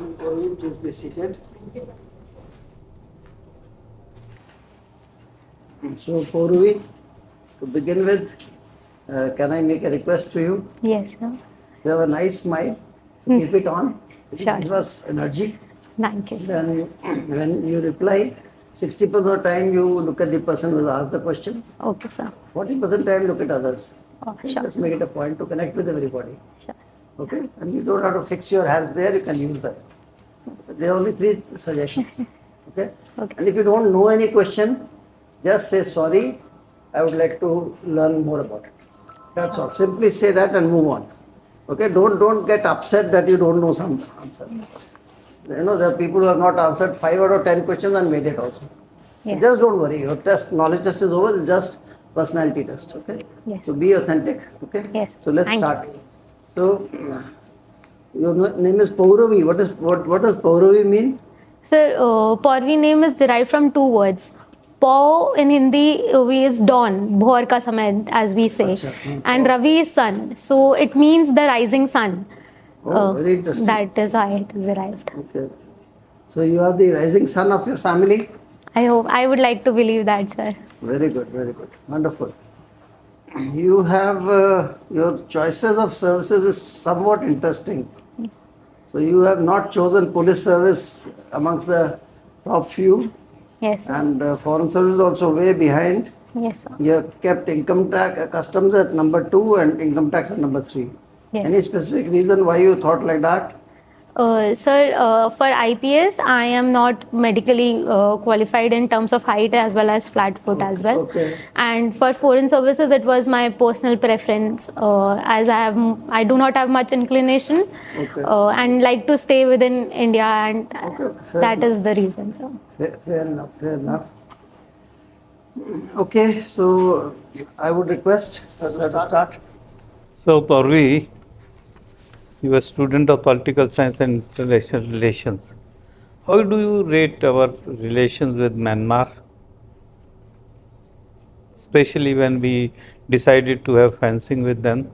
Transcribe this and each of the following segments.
Pouravi, please be seated. Thank you, sir. So, Pouravi, to begin with, can I make a request to you? Yes, sir. You have a nice smile, so keep it on. Sure. Give us energy. Thank you, sir. Then, when you reply, 60% of the time you look at the person who has asked the question, Okay, sir. 40% time look at others. Oh, sure. Just make it a point to connect with everybody. Sure. Okay? And you don't have to fix your hands there, you can use them. There are only 3 suggestions. Okay? Okay. And if you don't know any question, just say sorry, I would like to learn more about it. That's all. Simply say that and move on. Okay? Don't get upset that you don't know some answer. You know, there are people who have not answered 5 out of 10 questions and made it also. Yes. Just don't worry. Your test, knowledge test is over. It's just personality test. Okay? Yes. So be authentic. Okay? Yes. So let's Thank start. So your name is Pouravi. What does Pouravi mean? Sir, Pouravi name is derived from 2 words. Pau in Hindi is dawn, bhor ka samay, as we say, Achha. and Ravi is sun. So it means the rising sun. Oh, very interesting. That is why it is derived. Okay. So you are the rising sun of your family? I would like to believe that, sir. Very good, very good. Wonderful. You have your choices of services is somewhat interesting. So you have not chosen police service amongst the top few, Yes, sir. and foreign service also way behind. Yes, sir. You have kept income tax customs at number 2 and income tax at number 3. Yes. Any specific reason why you thought like that? Sir, for IPS, I am not medically qualified in terms of height as well as flat foot as well. Okay. And for foreign services, it was my personal preference, as I do not have much inclination, Okay. and like to stay within India, and Okay, fair that enough. is the reason, sir. Fair enough, fair enough. Okay, so I would request us to start. So, Pouravi, you are a student of political science and international relations. How do you rate our relations with Myanmar? Especially when we decided to have fencing with them.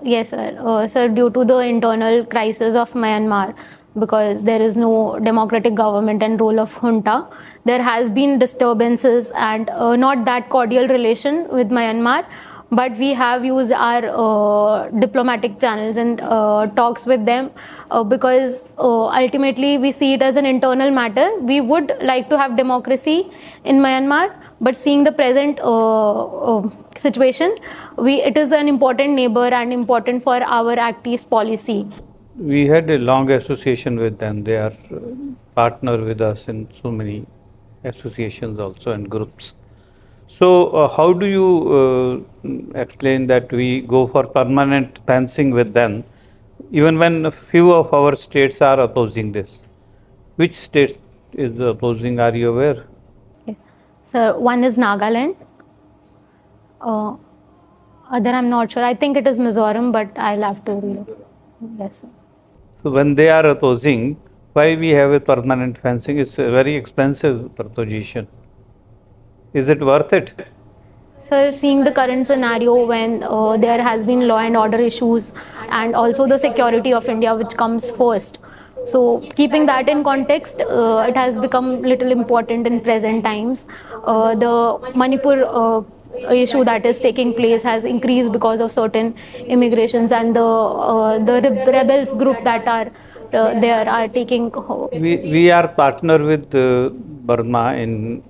Yes, sir. Sir, due to the internal crisis of Myanmar, because there is no democratic government and role of junta, there has been disturbances and not that cordial relation with Myanmar. But we have used our diplomatic channels and talks with them, because ultimately we see it as an internal matter. We would like to have democracy in Myanmar, but seeing the present situation, it is an important neighbor and important for our Act East policy. We had a long association with them. They are partner with us in so many associations also and groups. So, how do you explain that we go for permanent fencing with them, even when a few of our states are opposing this? Which state is opposing? Are you aware? So one is Nagaland. Other I'm not sure. I think it is Mizoram, but I'll have to read. Yes, sir. So, when they are opposing, why we have a permanent fencing? It's a very expensive proposition. Is it worth it? So seeing the current scenario when there has been law and order issues and also the security of India, which comes first. So keeping that in context, it has become little important in present times. The Manipur issue that is taking place has increased because of certain immigrations, and the rebels group that are there are taking. We are partner with Burma in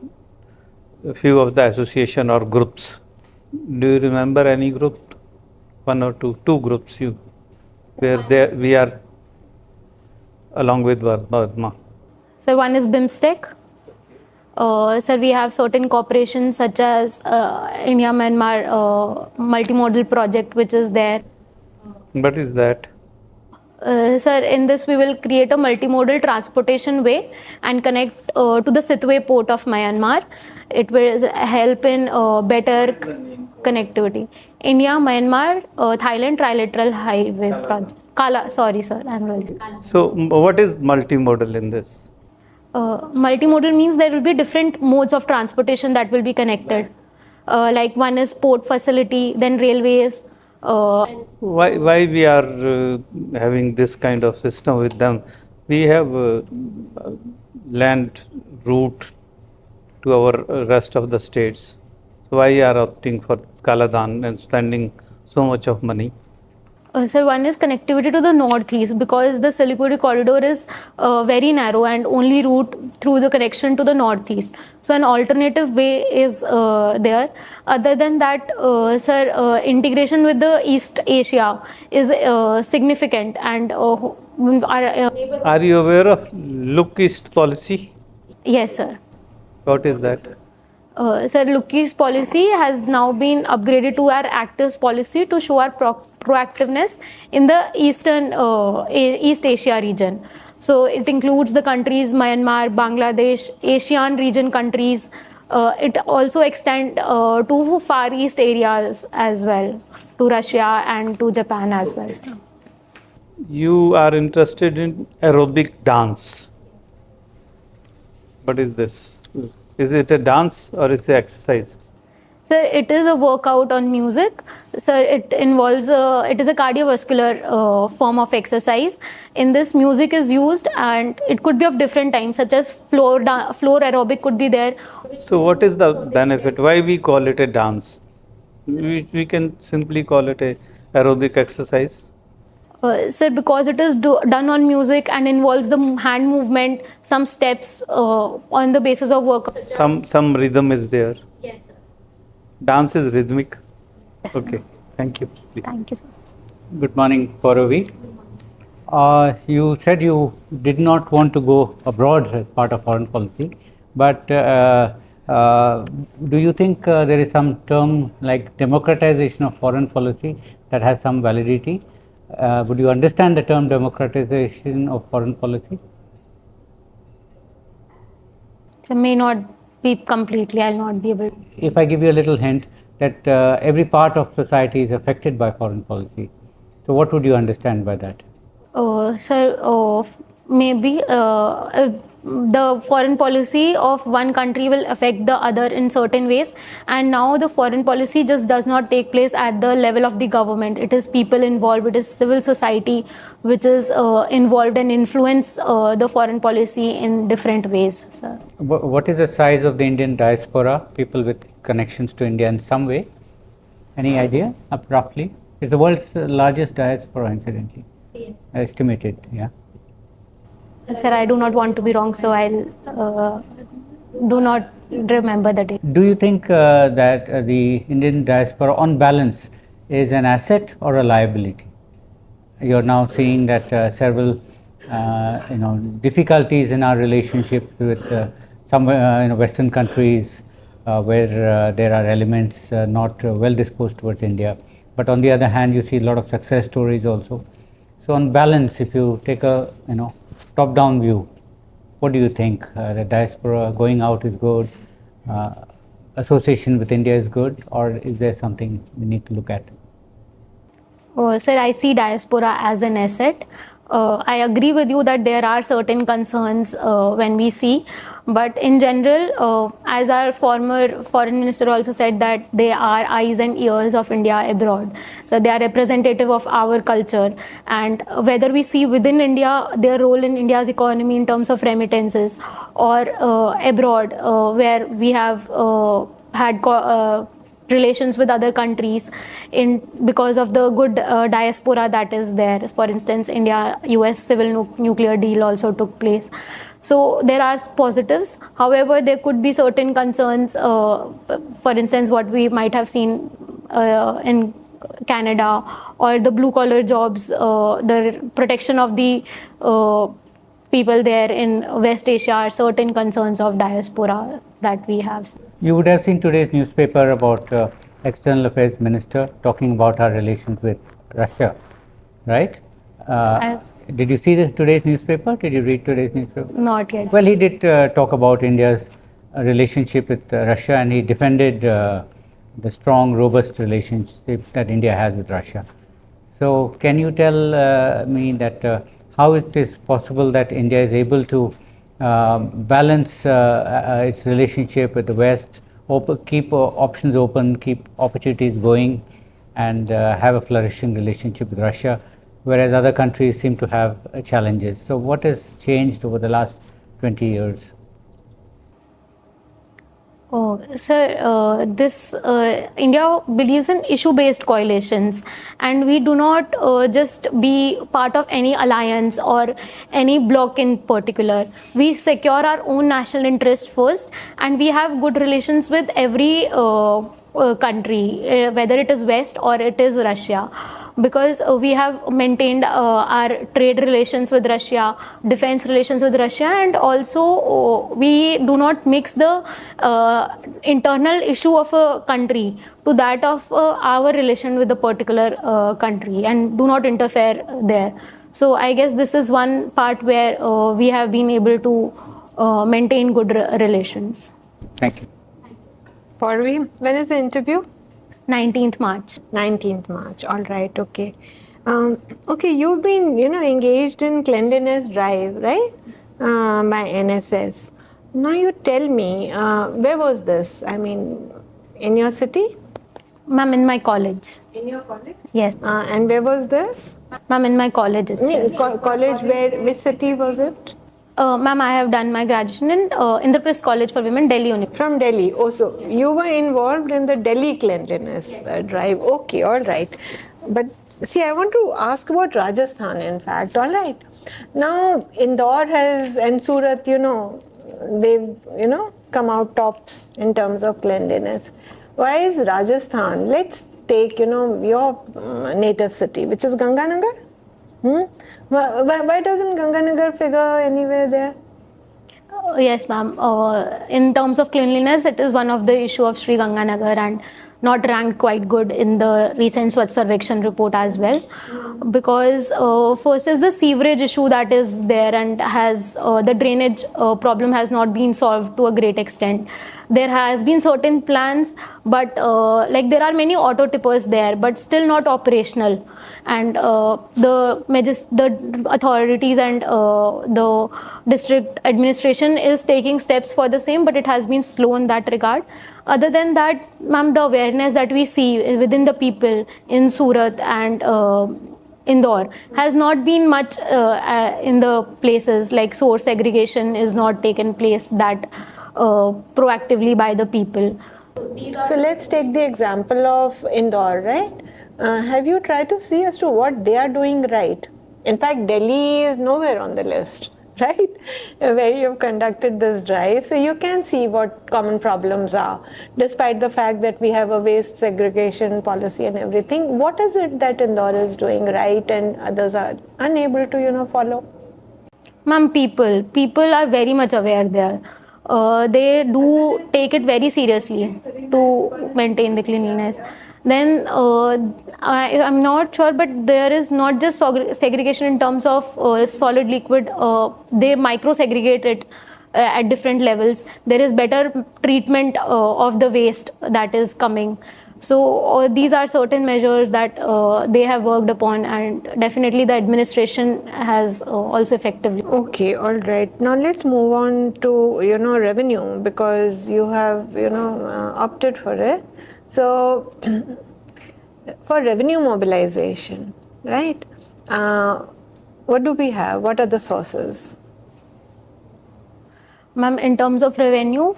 a few of the association or groups. Do you remember any group? 1 or 2 groups where we are along with Burma. So one is BIMSTEC. Sir, we have certain corporations such as India-Myanmar multimodal project, which is there. What is that? Sir, in this we will create a multimodal transportation way and connect to the Sitwe port of Myanmar. It will help in better connectivity. India, Myanmar, Thailand trilateral highway project. Sorry, sir, I'm really. So, what is multimodal in this? Multimodal means there will be different modes of transportation that will be connected. Like one is port facility, then railways, Why we are having this kind of system with them? We have land route to our rest of the states. So why are opting for Kaladan and spending so much of money? Sir, one is connectivity to the northeast, because the Siliguri corridor is very narrow and only route through the connection to the northeast. So an alternative way is there. Other than that, sir, integration with the East Asia is significant, and Are you aware of Look East policy? yes, sir. What is that? Sir, Look-East policy has now been upgraded to our Actives policy to show our proactiveness in the East Asia region. So it includes the countries Myanmar, Bangladesh, ASEAN region countries. It also extends to Far East areas as well, to Russia and to Japan as well. You are interested in aerobic dance. What is this? Is it a dance or is it exercise? Sir, it is a workout on music. Sir, it involves it is a cardiovascular form of exercise. In this, music is used, and it could be of different types, such as floor aerobic could be there. So what is the benefit? Why we call it a dance? We can simply call it a aerobic exercise. Sir, because it is done on music and involves the hand movement, some steps on the basis of work. Some rhythm is there. Yes, sir. Dance is rhythmic. Yes, sir. Okay, thank you. Thank you, sir. Good morning, Pouravi. You said you did not want to go abroad as part of foreign policy, but do you think there is some term like democratization of foreign policy that has some validity? Would you understand the term democratization of foreign policy? So may not be completely, I'll not be able to. If I give you a little hint that every part of society is affected by foreign policy, so what would you understand by that? Sir, maybe the foreign policy of one country will affect the other in certain ways, and now the foreign policy just does not take place at the level of the government. It is people involved, it is civil society which is involved and influence the foreign policy in different ways, sir. What is the size of the Indian diaspora, people with connections to India in some way? Any idea, roughly? It's the world's largest diaspora, incidentally. Yes. Estimated, yeah. Sir, I do not want to be wrong, so I'll do not remember the date. Do you think that the Indian diaspora, on balance, is an asset or a liability? You're now seeing that several, difficulties in our relationship with some Western countries where there are elements not well disposed towards India. But on the other hand, you see a lot of success stories also. So on balance, if you take a top-down view, what do you think? The diaspora going out is good, association with India is good, or is there something we need to look at? Sir, I see diaspora as an asset. I agree with you that there are certain concerns when we see, but in general, as our former foreign minister also said, that they are eyes and ears of India abroad. So they are representative of our culture, and whether we see within India their role in India's economy in terms of remittances, or abroad where we have had relations with other countries because of the good diaspora that is there. For instance, India-US civil nuclear deal also took place. So there are positives. However, there could be certain concerns. For instance, what we might have seen in Canada, or the blue collar jobs, the protection of the people there in West Asia, are certain concerns of diaspora that we have. You would have seen today's newspaper about External Affairs Minister talking about our relations with Russia, right? Did you see today's newspaper? Did you read today's newspaper? Not yet. Well, he did talk about India's relationship with Russia, and he defended the strong, robust relationship that India has with Russia. So, can you tell me that how it is possible that India is able to balance its relationship with the West, keep options open, keep opportunities going, and have a flourishing relationship with Russia, whereas other countries seem to have challenges. So what has changed over the last 20 years? Oh, sir, India believes in issue-based coalitions, and we do not just be part of any alliance or any bloc in particular. We secure our own national interest first, and we have good relations with every country, whether it is West or it is Russia, because we have maintained our trade relations with Russia, defense relations with Russia, and also we do not mix the internal issue of a country to that of our relation with a particular country, and do not interfere there. So I guess this is one part where we have been able to maintain good relations. Thank you. Pouravi, when is the interview? 19th March. 19th March. All right. Okay. Okay. You've been, engaged in cleanliness drive, right? By NSS. Now you tell me, where was this? I mean, in your city? Ma'am, in my college. In your college? Yes. And where was this? Ma'am, in my college itself. College where? Which city was it? Ma'am, I have done my graduation in Indraprasth College for Women, Delhi University. From Delhi. Oh, so you were involved in the Delhi cleanliness drive. Okay, all right. But see, I want to ask about Rajasthan, in fact. All right. Now, Indore and Surat, they've, come out tops in terms of cleanliness. Why is Rajasthan? Let's take, your native city, which is Ganganagar. Why doesn't Ganganagar figure anywhere there? Yes, ma'am. In terms of cleanliness, it is one of the issue of Sri Ganganagar and not ranked quite good in the recent Swachh Sarvekshan report as well. Because first is the sewerage issue that is there, and has the drainage problem has not been solved to a great extent. There has been certain plans, but there are many auto tippers there, but still not operational. And the authorities and the district administration is taking steps for the same, but it has been slow in that regard. Other than that, ma'am, the awareness that we see within the people in Surat and Indore has not been much in the places, like source segregation is not taken place that proactively by the people. So let's take the example of Indore, right? Have you tried to see as to what they are doing right? In fact, Delhi is nowhere on the list, right? Where you've conducted this drive. So you can see what common problems are, despite the fact that we have a waste segregation policy and everything. What is it that Indore is doing right and others are unable to, follow? Ma'am, people are very much aware there. They do take it very seriously to maintain the cleanliness. Then I'm not sure, but there is not just segregation in terms of solid liquid. They micro segregate it at different levels. There is better treatment of the waste that is coming. So these are certain measures that they have worked upon, and definitely the administration has also effectively. Okay, all right. Now let's move on to revenue, because you have opted for it. So for revenue mobilization, right? What do we have? What are the sources? Ma'am, in terms of revenue,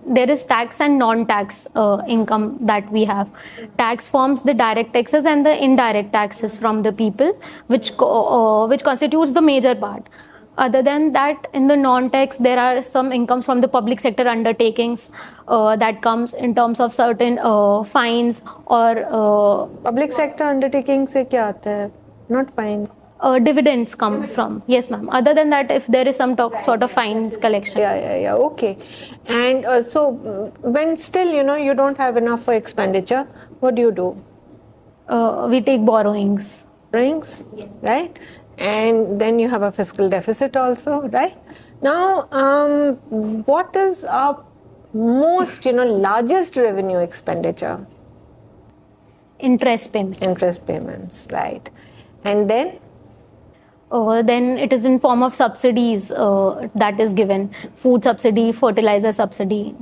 there is tax and non-tax income that we have. Tax forms the direct taxes and the indirect taxes from the people, which constitutes the major part. Other than that, in the non-tax, there are some incomes from the public sector undertakings that comes in terms of certain fines or Public sector undertaking se kya aata hai? Not fine. Dividends come from. Yes, ma'am. Other than that, if there is some sort of fines collection. Yeah. Okay. And so when still, you don't have enough for expenditure, what do? We take borrowings. Borrowings, yes. Right? And then you have a fiscal deficit also, right? Now, what is our most, largest revenue expenditure? Interest payments. Interest payments, right? And then? Then it is in form of subsidies that is given. Food subsidy, fertilizer subsidy.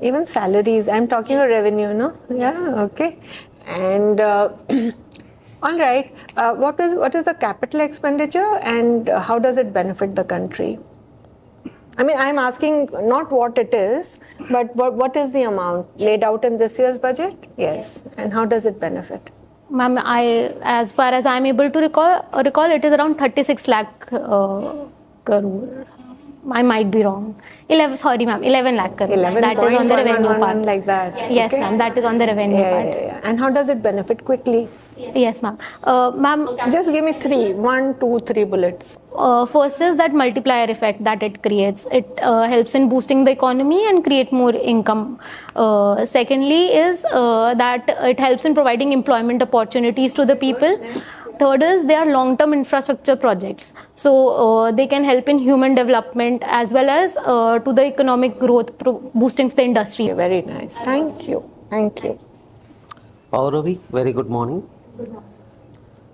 Even salaries. I'm talking of revenue, no? Yeah, okay. And all right, what is the capital expenditure, and how does it benefit the country? I mean, I'm asking not what it is, but what is the amount laid out in this year's budget? Yes, and how does it benefit? Ma'am, as far as I'm able to recall, it is around 36 lakh crore. I might be wrong. 11 lakh crore. 11 That is on the revenue part. like that. Yes, Okay. ma'am. That is on the revenue part. Yeah. And how does it benefit quickly? Yes, ma'am. Ma'am, Just give me 3, 1, 2, 3 bullets. first is that multiplier effect that it creates. It helps in boosting the economy and create more income. Secondly is that it helps in providing employment opportunities to the people. Third is they are long-term infrastructure projects. So they can help in human development as well as to the economic growth, boosting the industry. Very nice. Thank you. Thank you. Pouravi, very good morning.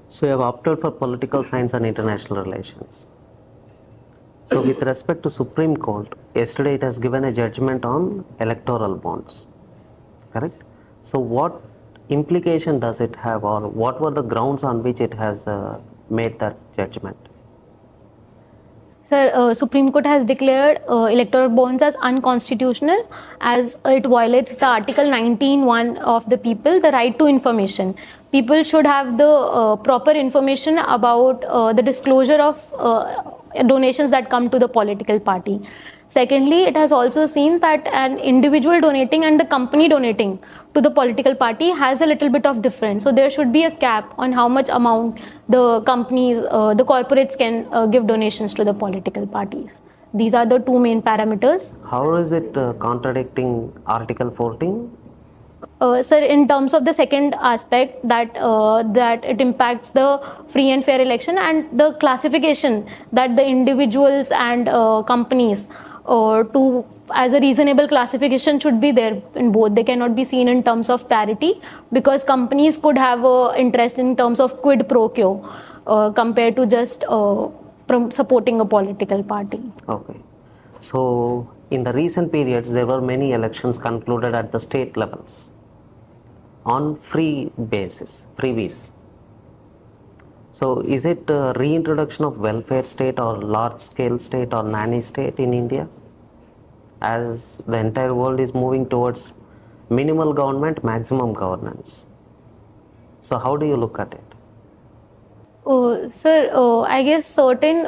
So you have opted for political science and international relations. So with respect to Supreme Court, yesterday it has given a judgment on electoral bonds, correct? So what implication does it have, or what were the grounds on which it has made that judgment? Sir, Supreme Court has declared electoral bonds as unconstitutional as it violates the Article 19(1) of the people, the right to information. People should have the proper information about the disclosure of donations that come to the political party. Secondly, it has also seen that an individual donating and the company donating to the political party has a little bit of difference. So there should be a cap on how much amount the companies, the corporates can give donations to the political parties. These are the two main parameters. How is it contradicting Article 14? Sir, in terms of the second aspect, that it impacts the free and fair election and the classification that the individuals and companies to as a reasonable classification should be there in both. They cannot be seen in terms of parity, because companies could have interest in terms of quid pro quo compared to just supporting a political party. Okay. So in the recent periods, there were many elections concluded at the state levels on free basis, freebies. So is it a reintroduction of welfare state or large scale state or nanny state in India, as the entire world is moving towards minimal government, maximum governance? So how do you look at it? Sir, I guess certain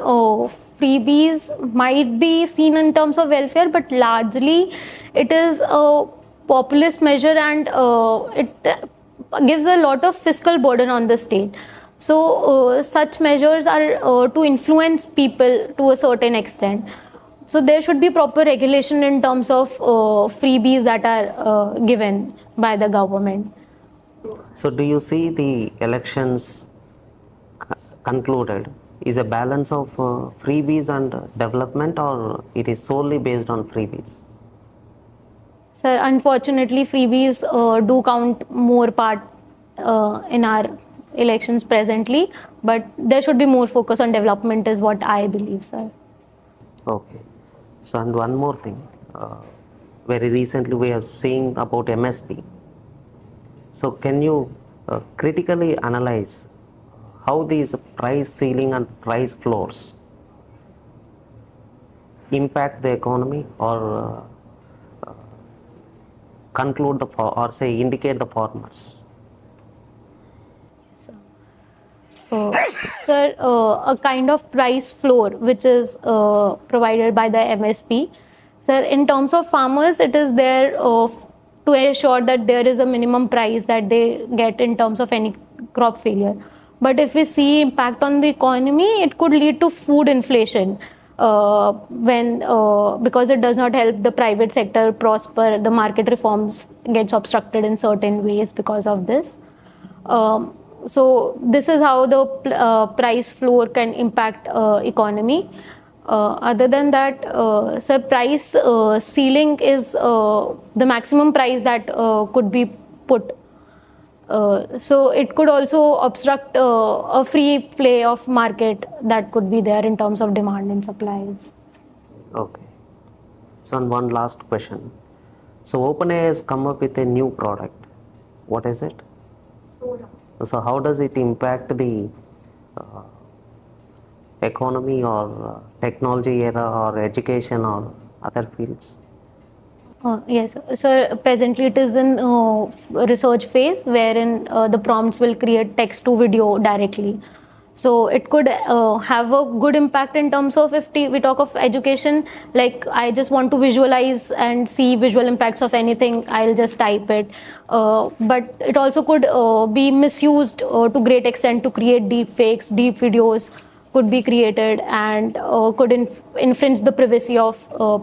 freebies might be seen in terms of welfare, but largely it is a populist measure, and it gives a lot of fiscal burden on the state. So such measures are to influence people to a certain extent. So there should be proper regulation in terms of freebies that are given by the government. So do you see the elections concluded is a balance of freebies and development, or it is solely based on freebies? Sir, unfortunately, freebies do count more part in our elections presently, but there should be more focus on development is what I believe, sir. Okay. So, and one more thing, very recently we have seen about MSP. So can you critically analyze how these price ceiling and price floors impact the economy, or conclude the or say indicate the farmers? Sir, a kind of price floor which is provided by the MSP. Sir, in terms of farmers, it is there to ensure that there is a minimum price that they get in terms of any crop failure. But if we see impact on the economy, it could lead to food inflation because it does not help the private sector prosper. The market reforms gets obstructed in certain ways because of this. So this is how the price floor can impact economy. Other than that, sir, price ceiling is the maximum price that could be put. So it could also obstruct a free play of market that could be there in terms of demand and supplies. Okay. So, and one last question. So OpenAI has come up with a new product. What is it? So how does it impact the economy or technology era or education or other fields? Yes, so presently it is in research phase wherein the prompts will create text to video directly. So it could have a good impact in terms of if we talk of education, like I just want to visualize and see visual impacts of anything, I'll just type it. But it also could be misused to great extent to create deep fakes, deep videos could be created and could infringe the privacy of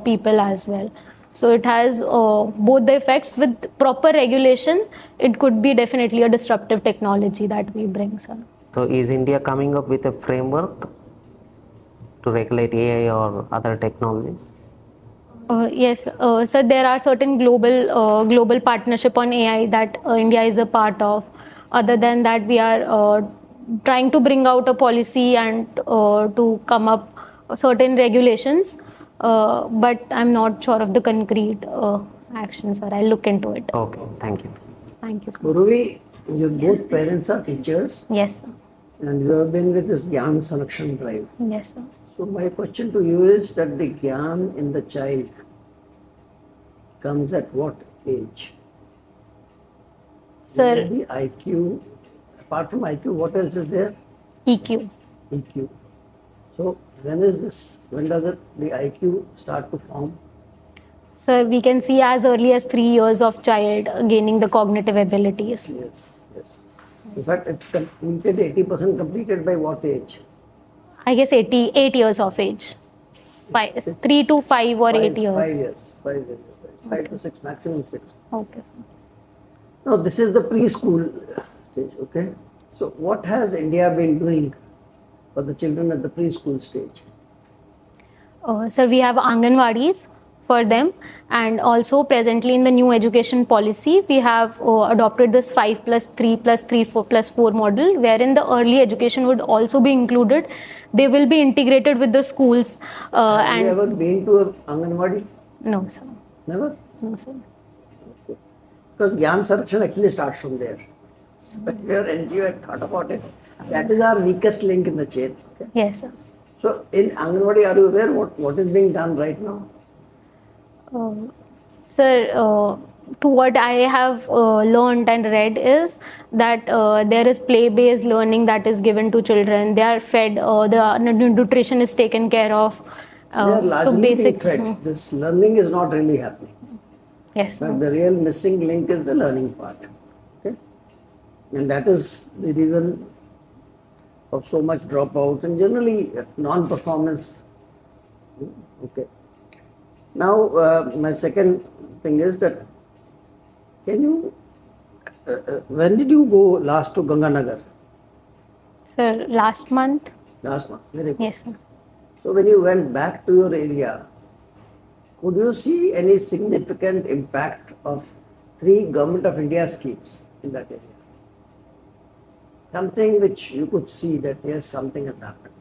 people as well. So it has both the effects. With proper regulation, it could be definitely a disruptive technology that we bring, sir. So is India coming up with a framework to regulate AI or other technologies? Yes, so there are certain global partnership on AI that India is a part of. Other than that, we are trying to bring out a policy and to come up certain regulations. But I'm not sure of the concrete actions, sir. I'll look into it. Okay, thank you. Thank you, sir. Pouravi, your both parents are teachers Yes, sir. and you have been with this Gyan Sarakshan drive. Yes, sir. So my question to you is that the Gyan in the child comes at what age? Sir, The IQ, apart from IQ, what else is there? EQ. EQ. So when is this, when does the IQ start to form? Sir, we can see as early as 3 years of child gaining the cognitive abilities. Yes, yes. In fact, it's completed 80% completed by what age? I guess 8 years of age. 3 to 5 or 8 years. 5 years. 5 years. 5 to 6, maximum 6. Okay, sir. Now, this is the preschool stage, okay? So, what has India been doing for the children at the preschool stage? Sir, we have Anganwadis for them, and also presently in the new education policy, we have adopted this 5+3+3+4 model, wherein the early education would also be included. They will be integrated with the schools. Have you ever been to an Anganwadi? No, sir. Never? No, sir. Because Gyan Sarakshan actually starts from there. So, if your NGO had thought about it, that is our weakest link in the chain. Okay? Yes, sir. So, in Anganwadi, are you aware what is being done right now? Sir, to what I have learned and read is that there is play-based learning that is given to children. They are fed, the nutrition is taken care of. They are largely being fed. This learning is not really happening. Yes, sir. But the real missing link is the learning part. Okay? And that is the reason of so much dropouts and generally non-performance. Okay. Now, my second thing is that, can you, when did you go last to Ganganagar? Sir, last month? Last month, very good. Yes, sir. So when you went back to your area, could you see any significant impact of 3 Government of India schemes in that area? Something which you could see that yes, something has happened.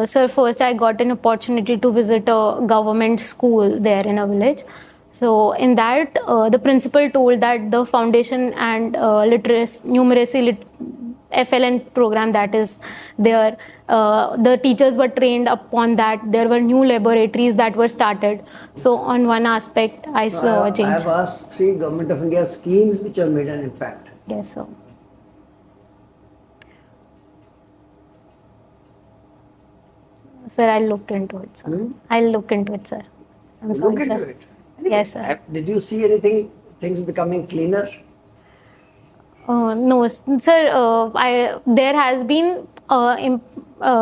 Sir, first I got an opportunity to visit a government school there in a village. So in that, the principal told that the foundation and numeracy FLN program that is there, the teachers were trained upon that. There were new laboratories that were started. So on one aspect, I saw a change. I have asked 3 Government of India schemes which have made an impact. Yes, sir. Sir, I'll look into it, sir. I'll look into it, sir. I'm sorry, Look into sir. it. Anyway, Yes, sir. Did you see anything, things becoming cleaner? No, sir. There has been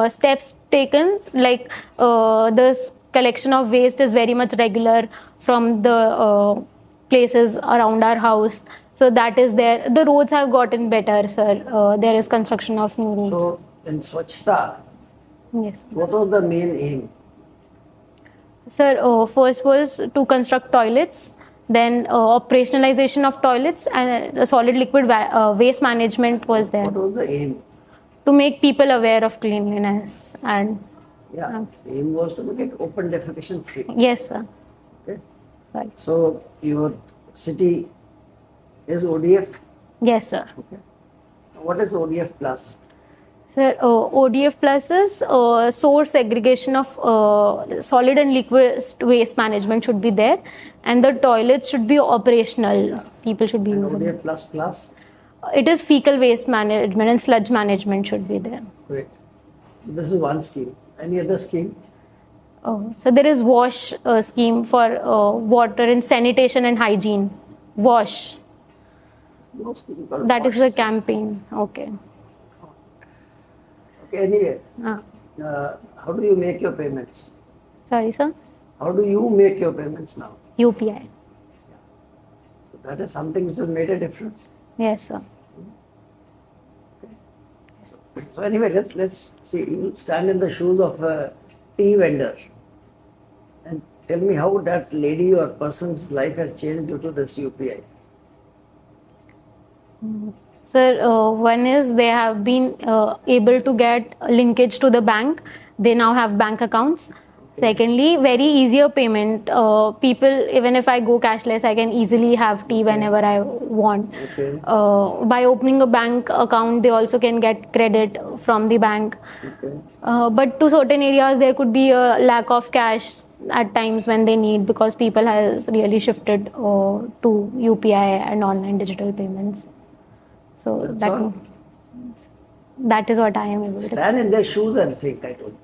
steps taken, like this collection of waste is very much regular from the places around our house. So that is there. The roads have gotten better, sir. There is construction of new roads. So in Swachhta, Yes, what was the main aim? sir. First was to construct toilets, then operationalization of toilets, and solid liquid waste management was there What was the aim? to make people aware of cleanliness. And Yeah, aim was to make it open defecation free. yes, sir. Okay. Sorry. So your city Is ODF? Yes, sir. Okay. What is ODF plus? Sir, ODF plus is source segregation of solid and liquid waste management should be there, and the toilets should be operational. People should be And using. ODF plus plus? It is fecal waste management and sludge management should be there. Great. This is one scheme. Any other scheme? So there is WASH scheme for water and sanitation and hygiene. WASH. No scheme called That is WASH. the campaign. Okay. Okay, anyway, Ah. how do you make your payments? Sorry, sir. How do you make your payments now? UPI. So that is something which has made a difference. Yes, sir. So anyway, let's see. You stand in the shoes of a tea vendor, and tell me how that lady or person's life has changed due to this UPI. Sir, one is they have been able to get linkage to the bank. They now have bank accounts. Secondly, very easier payment. People, even if I go cashless, I can easily have tea whenever I want. Okay. By opening a bank account, they also can get credit from the bank. Okay. But to certain areas, there could be a lack of cash at times when they need, because people has really shifted to UPI and online digital payments. So That's all. that is what I am able to. Stand in their shoes and think, I told you.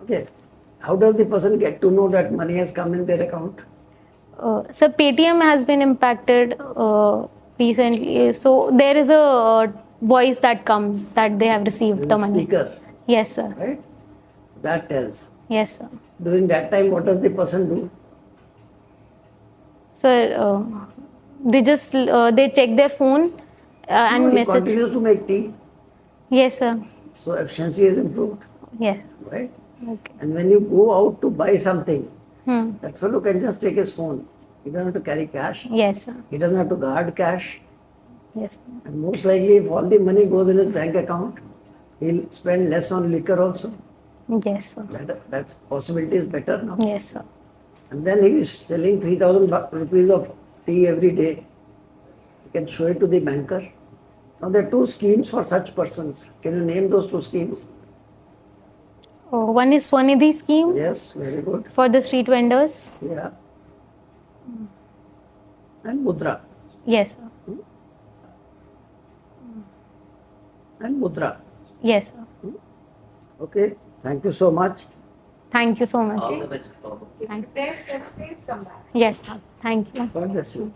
Okay. How does the person get to know that money has come in their account? So Paytm has been impacted recently. So there is a voice that comes that they have received There's the a money. speaker, Yes, sir. right? So that tells. Yes, sir. During that time, what does the person do? Sir, they just they check their phone and No, he message. continues to make tea. Yes, sir. So efficiency is improved, Yes. right? Okay. And when you go out to buy something, Hmm. that fellow can just take his phone. He doesn't have to carry cash. Yes, sir. He doesn't have to guard cash. Yes. And most likely, if all the money goes in his bank account, he'll spend less on liquor also. Yes, sir. That possibility is better now. Yes, sir. And then he is selling 3,000 rupees of tea every day. He can show it to the banker. Now there are two schemes for such persons. Can you name those two schemes? One is Swanidhi scheme Yes, very good. for the street vendors. Yeah. And Mudra. Yes, sir. And Mudra. Yes, sir. Okay. Thank you so much. Thank you so much. All the best. Thank Please come back. Yes, sir. Thank you. God bless you.